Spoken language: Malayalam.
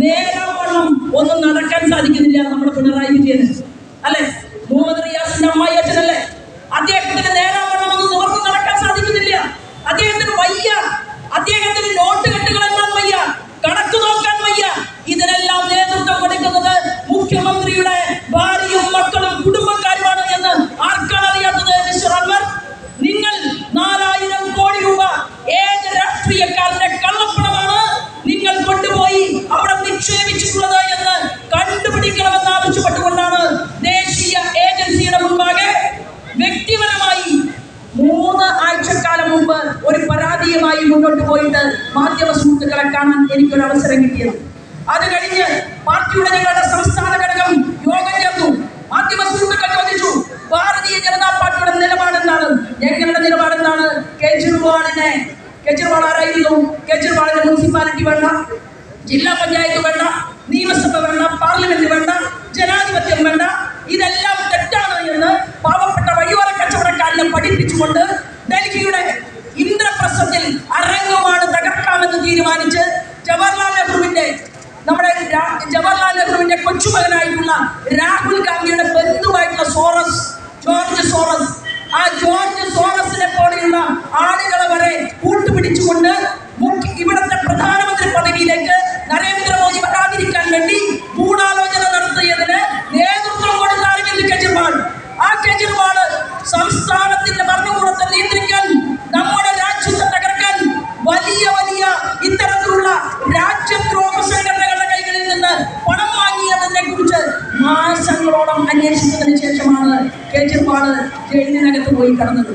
നേരാവണ്ണം ഒന്നും നടക്കാൻ സാധിക്കുന്നില്ല നമ്മുടെ പിണറായി വിജയന്, അല്ലെ? മുഹമ്മദ് റിയാസിന്റെ അമ്മായി അച്ഛനല്ലേ? അദ്ദേഹത്തിന് നേരാവണ്ണം ഒന്നും നിവർത്തി നടക്കാൻ സാധിക്കുന്നില്ല. അദ്ദേഹത്തിന് വയ്യ, അദ്ദേഹത്തിന് നോട്ട് കെട്ടുകൾ എണ്ണാൻ വയ്യ, കണക്ക് നോക്കാൻ വയ്യ. ഇതിനെല്ലാം നേതൃത്വം കൊടുക്കുന്നത് മുഖ്യമന്ത്രിയുടെ ഭാര്യയും മക്കളും കുടുംബക്കാരുമാണ് എന്ന് ആർക്കാണ് അറിയാത്തത്? മിസ്റ്റർ അൻവർ, നിങ്ങൾ 4000 കോടി രൂപ ഏത് രാഷ്ട്രീയക്കാരന്റെ കള്ളപ്പണമാണ് നിങ്ങൾ കൊണ്ടുപോയി അവിടെ നിക്ഷേപിച്ചിട്ടുള്ളത് എന്ന് കണ്ടുപിടിക്കണമെന്ന് ആവശ്യപ്പെട്ടുകൊണ്ടാണ് ദേശീയ ഏജൻസിയുടെ മുൻപാകെ വ്യക്തിപരമായി 3 ആഴ്ചക്കാലം മുമ്പ് ഒരു പരാതിയുമായി മുന്നോട്ട് പോയിട്ട് മാധ്യമ സുഹൃത്തുക്കളെ കാണാൻ എനിക്കൊരു അവസരം കിട്ടിയത്. അത് കഴിഞ്ഞ് പാർട്ടിയുടെ ഞങ്ങളുടെ സംസ്ഥാന ഘടകം യോഗം ചേർന്നു. മാധ്യമ സുഹൃത്തുക്കൾ ചോദിച്ചു, ഭാരതീയ ജനതാ പാർട്ടിയുടെ നിലപാടെന്താണ്? ഞങ്ങളുടെ നിലപാടെന്താണ്? കേജ്രിവാൾ ആരായിരുന്നു? കേജ്രിവാളിന് മുനിസിപ്പാലിറ്റി വേണ്ട, ജില്ലാ പഞ്ചായത്ത് വേണ്ട, നിയമസഭ വേണ്ട, പാർലമെന്റ് വേണ്ട, ജനാധിപത്യം വേണ്ട, ഇതെല്ലാം തെറ്റാണ് എന്ന് പാവപ്പെട്ട വഴിയോര കച്ചവടക്കാരനെ പഠിപ്പിച്ചുകൊണ്ട് ഡൽഹിയുടെ ഇന്ദ്രപ്രസ്ഥത്തിൽ അരങ്ങുമാണ് തകർക്കാമെന്ന് തീരുമാനിച്ച് ജവഹർലാൽ നെഹ്റുവിന്റെ കൊച്ചുമകനായിട്ടുള്ള രാഹുൽ ഗാന്ധിയുടെ ബന്ധുവായിട്ടുള്ള ജോർജ് സോറസ്, ആ ജോർജ് സോറസിനെ പോലെയുള്ള ആളുകളെ വരെ കൂട്ടുപിടിച്ചുകൊണ്ട് ഇവിടുത്തെ പ്രധാനമന്ത്രി പദവിയിലേക്ക് നരേന്ദ്രമോദി വരാതിരിക്കാൻ വേണ്ടി ഗൂഢാലോചന നടത്തിയതിന് നേതൃത്വം കൊടുത്ത അരവിന്ദ് കെജ്രിവാൾ. ആ കെജ്രിവാൾ സംസ്ഥാനത്തിന്റെ ഭരണകൂടത്തെ നിയന്ത്രിക്കാൻ, നമ്മുടെ രാജ്യത്തെ തകർക്കാൻ വലിയ വലിയ ഇത്തരത്തിലുള്ള രാജ്യദ്രോഹ സംഘടനകളുടെ കൈകളിൽ നിന്ന് പണം വാങ്ങിയതിനെ കുറിച്ച് മാസങ്ങളോളം അന്വേഷിച്ചതിന് ശേഷമാണ് കേജ്രിവാൾ ജയിലിനകത്ത് പോയി കടന്നത്.